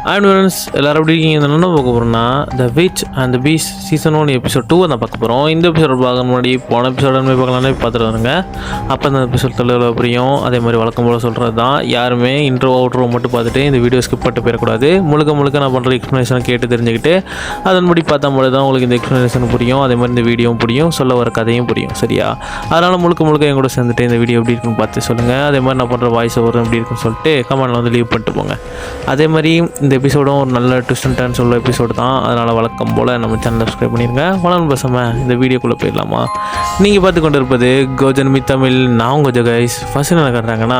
Friends எல்லாரும் எப்படி இருக்கீங்க? இந்த என்ன பார்க்க போகிறோம்னா the witch and the beast season 1 episode 2 தான் பார்க்க போகிறோம். இந்த எபிசோட் பார்க்க முன்னாடி போன எபிசோட பார்க்கலாம்னே பார்த்துட்டு வருங்க. அப்போ இந்த எபிசோட் தலைவர் புரியும். அதே மாதிரி வழக்கம் போல் சொல்கிறது தான், யாருமே இன்ட்ரோ அவுட்ரோ மட்டும் பார்த்துட்டு இந்த வீடியோ ஸ்கிப் பண்ணிட்டு போயிடக்கூடாது. முழுக்க நான் பண்ணுற எக்ஸ்ப்ளனேஷனை கேட்டு தெரிஞ்சுக்கிட்டு அதன்படி பார்த்தா மட்டும் தான் உங்களுக்கு இந்த எக்ஸ்ப்ளனேஷன் புரியும். அதே மாதிரி இந்த வீடியோவும் புரியும், சொல்ல வர கதையும் புரியும். சரியா? அதனால் முழுக்க என் கூட சேர்ந்துட்டு இந்த வீடியோ எப்படி இருக்குன்னு பார்த்து சொல்லுங்கள். அதே மாதிரி நான் பண்ணுற வாய்ஸ் ஓவர் எப்படி இருக்குன்னு சொல்லிட்டு கமெண்ட்டில் வந்து லீவ் பண்ணிட்டு போங்க. அதே மாதிரி இந்த எபிசோடும் ஒரு நல்ல ட்விஸ்ட் அண்ட் டர்ன்ஸ் உள்ள எபிசோடு தான். அதனால் வழக்கம் போல் நம்ம சேனல் சப்ஸ்கிரைப் பண்ணிடுங்க. வளர்ந்து பேசாமல் இந்த வீடியோக்குள்ளே போயிடலாமா? நீங்கள் பார்த்து கொண்டு இருப்பது கோஜன்மி தமிழ். நான் உங்கள் கைஸ். ஃபர்ஸ்ட் என்ன காட்டுறாங்கன்னா,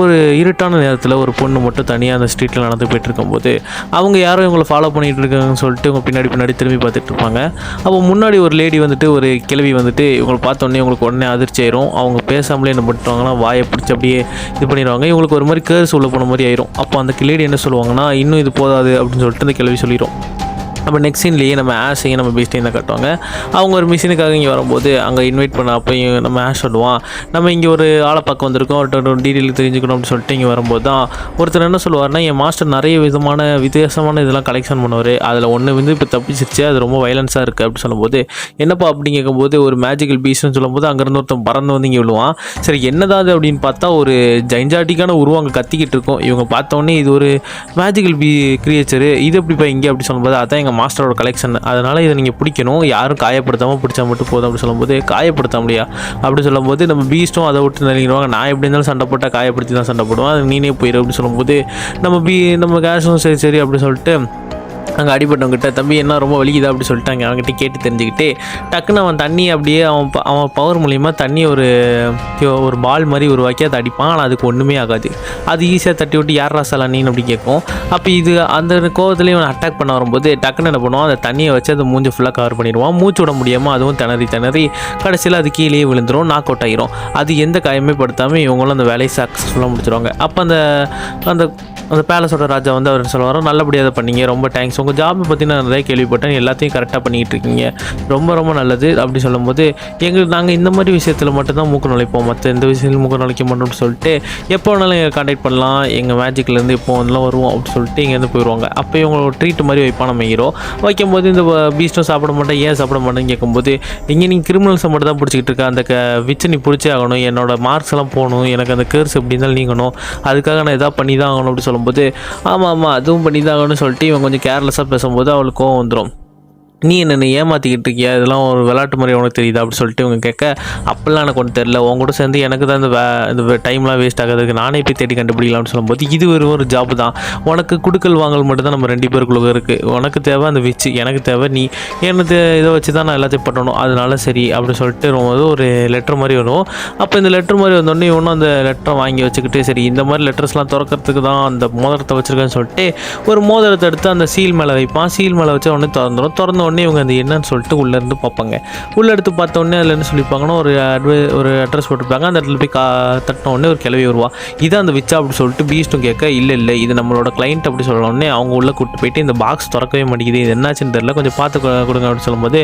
ஒரு இருட்டான நேரத்தில் ஒரு பொண்ணு மட்டும் தனியாக அந்த ஸ்ட்ரீட்டில் நடந்து போயிட்டு இருக்கும்போது அவங்க யாரும் இவங்களை ஃபாலோ பண்ணிகிட்டு இருக்காங்கன்னு சொல்லிட்டு இவங்க பின்னாடி திரும்பி பார்த்துட்டு இருப்பாங்க. அப்போ முன்னாடி ஒரு லேடி வந்துட்டு, ஒரு கிழவி வந்துட்டு இவங்களை பார்த்தோன்னே இவங்களுக்கு உடனே அதிர்ச்சி ஆயிரும். அவங்க பேசாமலே என்ன பண்ணுவாங்கன்னா வாயை பிடிச்சி அப்படியே இது பண்ணிடுவாங்க. இவங்களுக்கு ஒரு மாதிரி கேர்ஸ் உள்ள போன மாதிரி ஆயிரும். அப்போ அந்த லேடி என்ன சொல்லுவாங்கன்னா, இன்னும் இது போதாது அப்படின்னு சொல்லிட்டு அந்த கிழவி சொல்லிடும். நம்ம நெக்ஸ்ட் சீன்லேயே நம்ம ஆஷையும் நம்ம பெஸ்ட்டையும் தான் காட்டுவாங்க. அவங்க ஒரு மிஷினுக்காக இங்கே வரும்போது அங்கே இன்வைட் பண்ண அப்பையும் நம்ம ஆஷ் சொல்லுவான், நம்ம இங்கே ஒரு ஆளை பக்கம் வந்திருக்கோம், ஒரு டீட்டெயில் தெரிஞ்சுக்கணும் அப்படின்னு சொல்லிட்டு இங்கே வரும்போது தான் ஒருத்தர் என்ன சொல்லுவார்னா, என் மாஸ்டர் நிறைய வித்தியாசமான இதெல்லாம் கலெக்ஷன் பண்ணுவார், அதில் ஒன்று வந்து இப்போ தப்பிச்சிருச்சு, அது ரொம்ப வைலன்ஸாக இருக்குது அப்படின்னு சொல்லும்போது, என்னப்பா அப்படி கேட்கும்போது ஒரு மேஜிக்கல் பீஸ்ன்னு சொல்லும்போது அங்கேருந்து ஒருத்தன் பறந்து வந்து இங்கே விழுவான். சரி என்னதாவது அப்படின்னு பார்த்தா ஒரு ஜைன்ஜாட்டிக்கான உருவம் அங்கே கத்திக்கிட்டு இருக்கும். இவங்க பார்த்தோன்னே இது ஒரு மேஜிக்கல் கிரியேச்சரு, இது எப்படிப்பா இங்கே அப்படி சொல்லும்போது, அதான் எங்கள் மாஸ்டரோட கலெக்ஷன், அதனால் இதை நீங்கள் பிடிக்கணும், யாரும் காயப்படுத்தாமல் பிடிச்சா மட்டும் போதும் அப்படி சொல்லும்போது, காயப்படுத்த முடியா அப்படி சொல்லும்போது நம்ம பீஸ்ட்டும் அதை விட்டு நினைக்கிறவாங்க, நான் எப்படி இருந்தாலும் சண்டை போட்டால் காயப்படுத்தி தான் சண்டை போடுவேன், அது நீனே போயிடும் அப்படி சொல்லும்போது நம்ம கேஷும் சரி அப்படி சொல்லிட்டு அங்கே அடிபட்டவங்கிட்ட, தம்பி என்ன ரொம்ப வலிக்குதா அப்படி சொல்லிட்டாங்க. அவங்ககிட்ட கேட்டு தெரிஞ்சுக்கிட்டு டக்குன்னு அவன் தண்ணி அப்படியே அவன் பவர் மூலிமா தண்ணி ஒரு பால் மாதிரி உருவாக்கி அதை அடிப்பான். ஆனால் அதுக்கு ஒன்றுமே ஆகாது. அது ஈஸியாக தட்டி விட்டு யார் ராசாலா நீன்னு அப்படி கேட்கும். அப்போ இது அந்த கோவத்துலேயும் அவன் அட்டாக் பண்ண வரும்போது டக்குன்னு என்ன பண்ணுவான், அந்த தண்ணியை வச்சு அதை மூஞ்சி ஃபுல்லாக கவர் பண்ணிடுவான். மூச்சு விட முடியாமல் அதுவும் திணறி கடைசியில் அது கீழே விழுந்துடும், நாக் அவுட் ஆகிரும். அது எந்த காயமே படுத்தாமல் இவங்களும் அந்த வேலையை சக்ஸஸ்ஃபுல்லாக முடிச்சிடுவாங்க. அப்போ அந்த பேலஸோட ராஜா வந்து அவர் சொல்லுவார், நல்லபடியாக அதை பண்ணீங்க, ரொம்ப தேங்க்ஸ், உங்கள் ஜாபை பற்றி நான் நிறைய கேள்விப்பட்டேன், எல்லாத்தையும் கரெக்டாக பண்ணிக்கிட்டு இருக்கீங்க, ரொம்ப நல்லது அப்படி சொல்லும்போது, நாங்கள் இந்த மாதிரி விஷயத்தில் மட்டும்தான் மூக்கு நுழைப்போம், மற்ற எந்த விஷயத்தில் மூக்கு நுழைக்க மாட்டோம்னு சொல்லிட்டு எப்போ வேணாலும் எங்கள் கான்டாக்ட் பண்ணலாம், எங்கள் மேஜிக்லேருந்து இப்போ வந்துலாம் வருவோம் அப்படின்னு சொல்லிட்டு இங்கேருந்து போயிடுவாங்க. அப்போ இவங்களோட ட்ரீட் மாதிரி வைப்பான மைகிறோம். வைக்கும்போது இந்த பீஸ்டும் சாப்பிட மாட்டேன், ஏன் சாப்பிட மாட்டேன்னு கேட்கும்போது, இங்கே நீங்கள் கிரிமினல்ஸை மட்டும் தான் பிடிச்சிக்கிட்டு இருக்கா, அந்த விச்சு நீ பிடிச்சே ஆகணும், என்னோட மார்க்ஸ் எல்லாம் போகணும், எனக்கு அந்த கேர்ஸ் எப்படி இருந்தாலும் நீங்கணும், அதுக்காக நான் எதாவது பண்ணி தான் ஆகணும் அப்படி சொல்லும்போது, ஆமாம் அதுவும் பண்ணி தான் ஆகணும்னு சொல்லிட்டு இவன் கொஞ்சம் கேர்லெஸ்ஸாக பேசும்போது அவளுக்கு கோவம் வந்துடும். நீ என்னை ஏமாற்றிக்கிட்டு இருக்கியா, இதெல்லாம் ஒரு விளையாட்டு மாதிரி உனக்கு தெரியுதா அப்படி சொல்லிட்டு இவங்க கேட்க, அப்போல்லாம் எனக்கு ஒன்று தெரில, உங்க கூட சேர்ந்து எனக்கு தான் இந்த டைம்லாம் வேஸ்ட் ஆகிறதுக்கு நானே போய் தேடி கண்டுபிடிக்கலாம்னு சொல்லும்போது, இது ஒரு ஜாப் தான், உனக்கு குடுக்கல் வாங்கல் மட்டும் தான் நம்ம 2 பேருக்குள்ள இருக்குது, உனக்கு தேவை அந்த விச்சு, எனக்கு தேவை நீ, எனக்கு இதை வச்சு தான் நான் எல்லாத்தையும் பண்ணணும், அதனால சரி அப்படி சொல்லிட்டு ஒரு லெட்டர் மாதிரி வரும். அப்போ இந்த லெட்டர் மாதிரி வந்தோடனே இவனும் அந்த லெட்டரை வாங்கி வச்சுக்கிட்டு, சரி இந்த மாதிரி லெட்டர்ஸ்லாம் திறக்கிறதுக்கு தான் அந்த மோதிரத்தை வச்சுருக்கேன்னு சொல்லிட்டு ஒரு மோதிரத்தை எடுத்து அந்த சீல் மேலே வைப்பான். சீல் மேலே வச்சு உடனே திறந்த உடனே இவங்க அது என்னன்னு சொல்லிட்டு உள்ளேருந்து பார்ப்பாங்க. உள்ளே எடுத்து பார்த்த உடனே அதில் என்ன சொல்லிப்பாங்கன்னா, ஒரு அட்ரஸ் போட்டிருப்பாங்க. அந்த இடத்துல போய் தட்டின உடனே ஒரு கிளவி வருவா, இதான் அந்த விச்சா அப்படி சொல்லிட்டு பீஸ்ட்டும் கேட்க, இல்லை இது நம்மளோட கிளைண்ட் அப்படி சொல்ல உடனே அவங்க உள்ளே கூப்பிட்டு போயிட்டு, இந்த பாக்ஸ் திறக்கவே மாட்டேங்குது, இது என்னாச்சுன்னு தெரியல, கொஞ்சம் பார்த்து கொடுங்க அப்படின்னு சொல்லும்போது,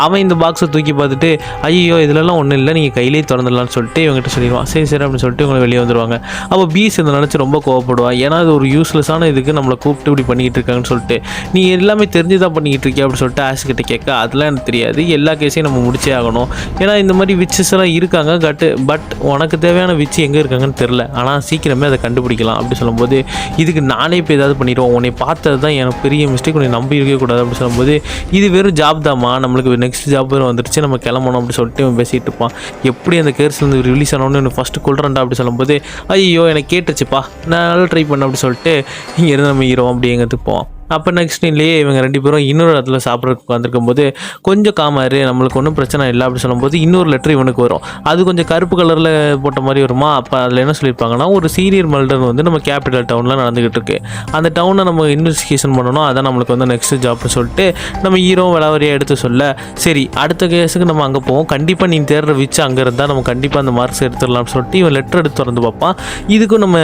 அவன் இந்த பாக்ஸை தூக்கி பார்த்துட்டு, ஐயோ இதுலலாம் ஒன்றும் இல்லை, நீங்கள் கையிலேயே திறந்துடலான்னு சொல்லிட்டு இவங்ககிட்ட சொல்லிடுவான். சரி அப்படின்னு சொல்லிட்டு இவங்க வெளியே வந்துடுவாங்க. அப்போ பீஸ் இதை நினச்சி ரொம்ப கோவப்படுவான். ஏன்னா அது ஒரு யூஸ்லெஸ்ஸான இதுக்கு நம்மளை கூப்பிட்டு இப்படி பண்ணிக்கிட்டு இருக்காங்கன்னு சொல்லிட்டு, நீ எல்லாமே தெரிஞ்சு தான் பண்ணிக்கிட்டு இருக்கியா அப்படின்னு சொல்லிட்டு ஆஷ் கிட்ட கேட்க, அதெல்லாம் எனக்கு தெரியாது, எல்லா கேஸையும் நம்ம முடிச்சே ஆகணும், ஏன்னா இந்த மாதிரி விச்சஸ் எல்லாம் இருக்காங்க, பட் உனக்கு தேவையான விச்சு எங்கே இருக்காங்கன்னு தெரில, ஆனால் சீக்கிரமே அதை கண்டுபிடிக்கலாம் அப்படி சொல்லும்போது, இதுக்கு நானே இப்போ ஏதாவது பண்ணிடுவோம், உன்னை பார்த்தது தான் எனக்கு பெரிய மிஸ்டேக், உன்னை நம்பி இருக்கக்கூடாது அப்படி சொல்லும்போது, இது வெறும் ஜாப் தாம்மா, நம்மளுக்கு நெக்ஸ்ட் ஜாப் வந்துருச்சு, நம்ம கிளம்பணும் அப்படி சொல்லிட்டு இவன் பேசிகிட்டு இருப்பான். எப்படி அந்த கேர்ஸ்லேருந்து ரிலீஸ் ஆனோன்னு எனக்கு ஃபஸ்ட்டு கொள்றேன்டா அப்படி சொல்லும்போது, ஐயோ எனக்கு கேட்டுச்சுப்பா, நான் நல்லா ட்ரை பண்ண அப்படி சொல்லிட்டு இங்கேருந்து நம்ம ஹீரோ அப்படி எங்கிறதுக்கு போவோம். அப்போ நெக்ஸ்ட் டேலேயே இவங்க 2 பேரும் இன்னொரு இடத்துல சாப்பிட்றதுக்கு வந்திருக்கும் போது, கொஞ்சம் காமாரு, நம்மளுக்கு ஒன்றும் பிரச்சனை இல்லை அப்படி சொல்லும்போது இன்னொரு லெட்டர் இவனுக்கு வரும். அது கொஞ்சம் கருப்பு கலரில் போட்ட மாதிரி வருமா. அப்போ அதில் என்ன சொல்லியிருப்பாங்கன்னா, ஒரு சீரியல் மர்டர் வந்து நம்ம கேபிட்டல் டவுனில் நடந்துக்கிட்டு இருக்கு, அந்த டவுனை நம்ம இன்வெஸ்டிகேஷன் பண்ணணும், அதான் நம்மளுக்கு வந்து நெக்ஸ்ட் ஜாப்னு சொல்லிட்டு நம்ம ஹீரோ விளாவரியாக எடுத்து சொல்ல, சரி அடுத்த கேஸுக்கு நம்ம அங்கே போவோம், கண்டிப்பாக நீ தேடுற விச்சு அங்கே இருந்தால் நம்ம கண்டிப்பாக அந்த மார்க்ஸ் எடுத்துடலாம்னு சொல்லிட்டு இவன் லெட்டர் எடுத்து திறந்து பார்ப்பான். இதுக்கும் நம்ம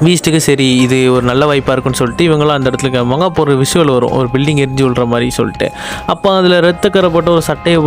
பீஸ்ட்டுக்கு சரி இது ஒரு நல்ல வாய்ப்பாக இருக்குன்னு சொல்லிட்டு இவங்களும் அந்த இடத்துல கிளம்புவாங்க. அப்போ ஒரு விஷுவல் வரும், ஒரு பில்டிங் எரிஞ்சு விழுற மாதிரி சொல்லிட்டு. அப்போ அதில் ரத்தக்கரைப்பட்ட ஒரு சட்டையை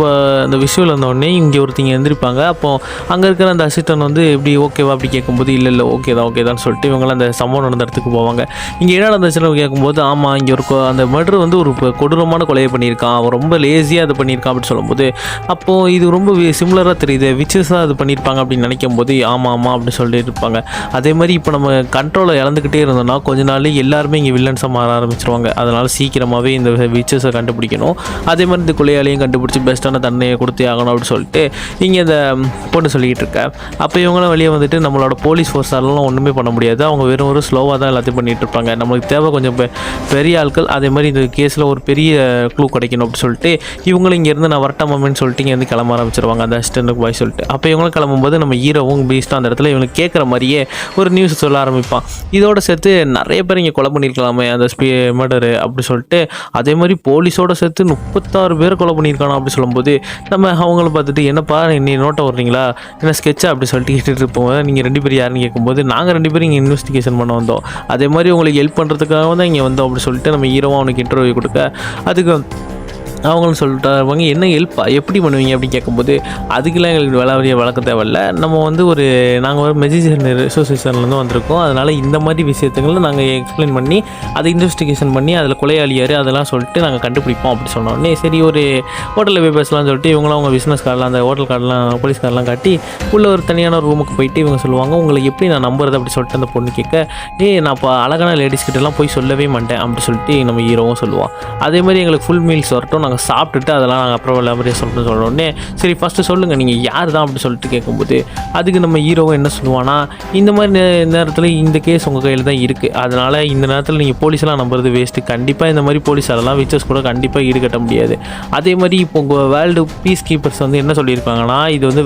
அந்த விஷுவல் வந்தோடனே இங்கே ஒருத்தங்க எழுந்திருப்பாங்க. அப்போது அங்கே இருக்கிற அந்த அசிஸ்டன்ட் வந்து எப்படி ஓகேவா அப்படி கேட்கும்போது இல்லை ஓகே தான் சொல்லிட்டு இவங்களாம் அந்த சம்பவம் நடந்த இடத்துக்கு போவாங்க. இங்கே என்ன நடந்துச்சுன்னு கேட்கும்போது ஆமாம் இங்கே ஒரு அந்த மர்டர் வந்து ஒரு கொடூரமான கொலையை பண்ணியிருக்கான், அவன் ரொம்ப லேசியாக அது பண்ணியிருக்கான் அப்படின்னு சொல்லும்போது அப்போது இது ரொம்ப சிமிலராக தெரியுது, விச்சஸாக அது பண்ணியிருப்பாங்க அப்படின்னு நினைக்கும் போது ஆமாம் அப்படின்னு சொல்லிட்டு இருப்பாங்க. அதே மாதிரி இப்போ நம்ம கண்ட்ரோலை இழந்துக்கிட்டே இருந்தோம்னா கொஞ்ச நாள் எல்லாருமே இங்கே வில்லன்ஸாக மாற ஆரம்பிச்சிருவாங்க. அதனால் சீக்கிரமாகவே இந்த விச்சஸை கண்டுபிடிக்கணும். அதே மாதிரி இந்த கொலையாளியும் கண்டுபிடிச்சி பெஸ்ட்டான தண்டனையை கொடுத்தே ஆகணும் அப்படின்னு சொல்லிட்டு இங்கே இந்த பொண்ணு சொல்லிக்கிட்டு இருக்கா. அப்போ இவங்களும் வெளியே வந்துட்டு நம்மளோட போலீஸ் ஃபோர்ஸாலலாம் ஒன்றுமே பண்ண முடியாது, அவங்க வெறும் ஒரு ஸ்லோவாக தான் எல்லாத்தையும் பண்ணிகிட்டு இருப்பாங்க, நம்மளுக்கு தேவை கொஞ்சம் பெரிய ஆட்கள், அதே மாதிரி இந்த கேஸில் ஒரு பெரிய க்ளூ கிடைக்கணும் அப்படின்னு சொல்லிட்டு இவங்களும் இங்கேருந்து நான் வரட்டாமன்னு சொல்லிட்டு இங்கேருந்து கிளம்ப ஆரம்பிச்சிருவாங்க அந்த அசிஸ்டன்ட்டுக்கு பாய் சொல்லிட்டு. அப்போ இவங்களும் கிளம்பும்போது நம்ம ஹீரோவும் பீஸ்ட்டும் அந்த இடத்துல இவங்களுக்கு கேட்குற மாதிரியே ஒரு நியூஸ் சொல்ல ஆரம்பிப்பான். இதோட சேர்த்து நிறைய பேர் இங்கே கொலை பண்ணியிருக்கலாமே அந்த மர்டரு அப்படி சொல்லிட்டு, அதே மாதிரி போலீஸோடு சேர்த்து 36 பேர் கொலை பண்ணியிருக்கானோ அப்படி சொல்லும்போது நம்ம அவங்கள பார்த்துட்டு என்னப்பா நீ நோட்டை வர்றீங்களா என்ன ஸ்கெட்சா அப்படி சொல்லிட்டு கேட்டுட்டு இருப்போம். நீங்கள் 2 பேர் யாருன்னு கேட்கும்போது நாங்கள் 2 பேரும் இங்கே இன்வெஸ்டிகேஷன் பண்ண வந்தோம், அதே மாதிரி உங்களுக்கு ஹெல்ப் பண்ணுறதுக்காக தான் இங்கே வந்தோம் அப்படி சொல்லிட்டு நம்ம ஹீரோவாக அவனுக்கு இன்டர்வியூ கொடுக்க அதுக்கு அவங்களும் சொல்லிட்டாருவாங்க என்ன ஹெல்ப்பா எப்படி பண்ணுவீங்க அப்படின்னு கேட்கும்போது அதுக்கெல்லாம் எங்களுக்கு வளர்க்க தேவையில்ல, நம்ம வந்து நாங்கள் ஒரு மெஜிஷியன் அசோசியேஷன்லேருந்து வந்திருக்கோம், அதனால் இந்த மாதிரி விஷயத்துங்களை நாங்கள் எக்ஸ்பிளைன் பண்ணி அதை இன்வெஸ்டிகேஷன் பண்ணி அதில் கொலையாளியார் அதெல்லாம் சொல்லிட்டு நாங்கள் கண்டுபிடிப்போம் அப்படி சொன்னோடனே சரி ஒரு ஹோட்டலில் போய் பேசலாம்னு சொல்லிட்டு இவங்களும் அவங்க பிஸ்னஸ் கார்டெலாம் அந்த ஹோட்டல் கார்டெலாம் போலீஸ் கார்டெலாம் காட்டி உள்ள ஒரு தனியான ரூமுக்கு போயிட்டு இவங்க சொல்லுவாங்க உங்களுக்கு எப்படி நான் நம்புறது அப்படி சொல்லிட்டு அந்த பொண்ணு கேட்க நான் இப்போ அழகான லேடிஸ் கிட்டலாம் போய் சொல்லவே மாட்டேன் அப்படி சொல்லிட்டு நம்ம ஹீரோவும் சொல்லுவான். அதே மாதிரி எங்களுக்கு ஃபுல் மீல்ஸ் வரட்டும், நாங்கள் சாப்பிட்டுட்டு அதெல்லாம் நாங்கள் அப்புறம் எல்லாமே சொன்னோடனே சரி ஃபஸ்ட்டு சொல்லுங்கள் நீங்கள் யார் தான் அப்படி சொல்லிட்டு கேட்கும்போது அதுக்கு நம்ம ஹீரோவும் என்ன சொல்லுவான்னா இந்த மாதிரி நேரத்தில் இந்த கேஸ் உங்கள் கையில் தான் இருக்குது, அதனால் இந்த நேரத்தில் நீங்கள் போலீஸ்லாம் நம்புறது வேஸ்ட்டு, கண்டிப்பாக இந்த மாதிரி போலீஸ் அதெல்லாம் விச்சஸ் கூட கண்டிப்பாக ஈடுகட்ட முடியாது. அதே மாதிரி இப்போ உங்கள் வேர்ல்டு பீஸ் கீப்பர்ஸ் வந்து என்ன சொல்லியிருக்காங்கன்னா இது வந்து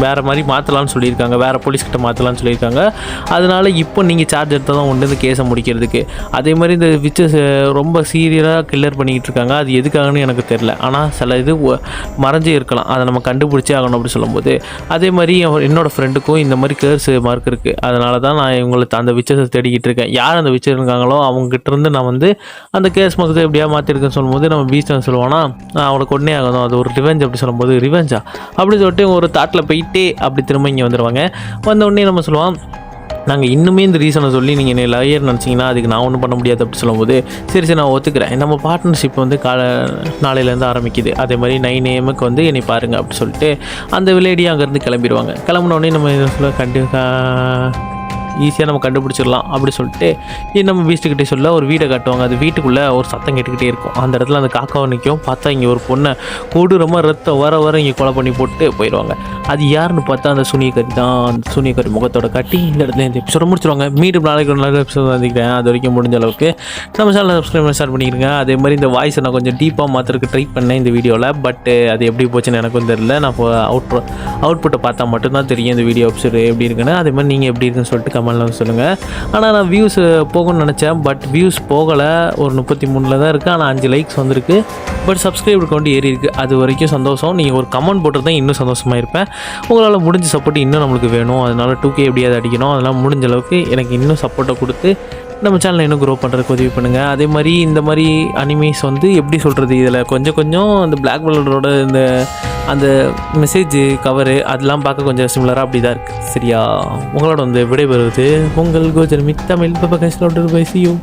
வேறு மாதிரி மாற்றலாம்னு சொல்லியிருக்காங்க, வேறு போலீஸ்கிட்ட மாற்றலாம்னு சொல்லியிருக்காங்க, அதனால் இப்போ நீங்கள் சார்ஜ் எடுத்தால் தான் ஒன்று இந்த கேஸை முடிக்கிறதுக்கு. அதே மாதிரி இந்த விச்சஸ் ரொம்ப சீரியஸாக கில்லர் பண்ணிக்கிட்டு இருக்காங்க, அது எதுக்காகன்னு எனக்கு தெரியல, ஆனால் சில இது மறைஞ்சே இருக்கலாம், அதை நம்ம கண்டுபிடிச்சே ஆகணும் அப்படி சொல்லும்போது அதே மாதிரி என்னோடய ஃப்ரெண்டுக்கும் இந்த மாதிரி கேர்ஸ் மார்க் இருக்குது, அதனால தான் நான் இவங்களுக்கு அந்த விச்சஸை தேடிக்கிட்டு இருக்கேன், யார் அந்த விச்சர் இருக்காங்களோ அவங்ககிட்ட நான் வந்து அந்த கேஸ் மார்க்கத்தை எப்படியா மாற்றிருக்கேன்னு சொல்லும்போது நம்ம பீஸ்டன் சொல்லுவானா அவனுக்கு ஒன்றே ஆகணும் அது ஒரு ரிவெஞ்ச் அப்படி சொல்லும்போது ரிவெஞ்சா அப்படி சொல்லிட்டு ஒரு தாட்டில் போயிட்டே அப்படி திரும்ப இங்கே வந்துடுவாங்க. வந்த உடனே நம்ம சொல்லுவோம் நாங்கள் இன்னுமே இந்த ரீசனை சொல்லி நீங்கள் என்னை லாயர் நினச்சிங்கன்னா அதுக்கு நான் ஒன்றும் பண்ண முடியாது அப்படி சொல்லும்போது சரி நான் ஒத்துக்கிறேன், நம்ம பார்ட்னர்ஷிப் வந்து நாளையிலேருந்து ஆரம்பிக்குது, அதே மாதிரி 9 AM வந்து என்னை பாருங்கள் அப்படி சொல்லிட்டு அந்த விளையாடி அங்கேருந்து கிளம்பிடுவாங்க. கிளம்புனோடனே நம்ம இதை சொல்ல ஈஸியாக நம்ம கண்டுபிடிச்சிடலாம் அப்படி சொல்லிட்டு நம்ம பீஸ்ட்டுக்கிட்டே சொல்ல ஒரு வீடை காட்டுவாங்க, அது வீட்டுக்குள்ளே ஒரு சத்தம் கேட்டுக்கிட்டே இருக்கும், அந்த இடத்துல அந்த காக்காவை நிற்கும், பார்த்தா இங்கே ஒரு பொண்ணை கொடூரமாக ரத்தம் வர இங்கே கொலை பண்ணி போட்டு போயிடுவாங்க. அது யாருன்னு பார்த்தா அந்த சூனியக்காரி தான். அந்த சூனியக்காரி முகத்தோட காட்டி இந்த இடத்துல இந்த எபிசோட முடிச்சிருவாங்க. மீண்டும் நாளைக்கு ஒரு நல்ல எபிசோட் வந்துக்கிறேன், அது வரைக்கும் முடிஞ்ச அளவுக்கு நம்ம சேனலை சப்ஸ்கிரைப் ஸ்டார்ட் பண்ணிக்கிறேங்க. அதே மாதிரி இந்த வாய்ஸை நான் கொஞ்சம் டீப்பாக மாற்றுறதுக்கு ட்ரை பண்ணேன் இந்த வீடியோவில், பட் அது எப்படி போச்சுன்னு எனக்கும் தெரியல, நான் இப்போ அவுட்புட்டை பார்த்தா மட்டும்தான் தெரியும் இந்த வீடியோ எபிசோடு எப்படி இருக்குன்னு. அதே மாதிரி நீங்கள் எப்படி இருக்குன்னு சொல்லிட்டு கமெண்ட்ல சொல்லுங்கள். ஆனால் நான் வியூஸ் போகணும்னு நினச்சேன், பட் வியூஸ் போகலை, ஒரு 33 தான் இருக்குது, ஆனால் 5 லைக்ஸ் வந்திருக்கு, பட் சப்ஸ்கிரைபர் கவுண்ட் ஏறி இருக்குது, அது வரைக்கும் சந்தோஷம். நீங்கள் ஒரு கமெண்ட் போட்டு தான் இன்னும் சந்தோஷமாக இருப்பேன். உங்களால் முடிஞ்ச சப்போர்ட் இன்னும் நம்மளுக்கு வேணும், அதனால் 2K எப்படியாவது அடிக்கணும், அதெல்லாம் முடிஞ்ச அளவுக்கு எனக்கு இன்னும் சப்போர்ட்டை கொடுத்து நம்ம சேனலை இன்னும் க்ரோ பண்ணுறதுக்கு உதவி பண்ணுங்கள். அதே மாதிரி இந்த மாதிரி அனிமேஸ் வந்து எப்படி சொல்கிறது, இதில் கொஞ்சம் அந்த பிளாக் பல்லரோட அந்த மெசேஜ் கவரு அதெல்லாம் பார்க்க கொஞ்சம் சிமிலராக அப்படி தான் இருக்குது. சரியா, உங்களோட விடைபெறுவது உங்கள் கோஜர் மித்தமிழ் பை. See you.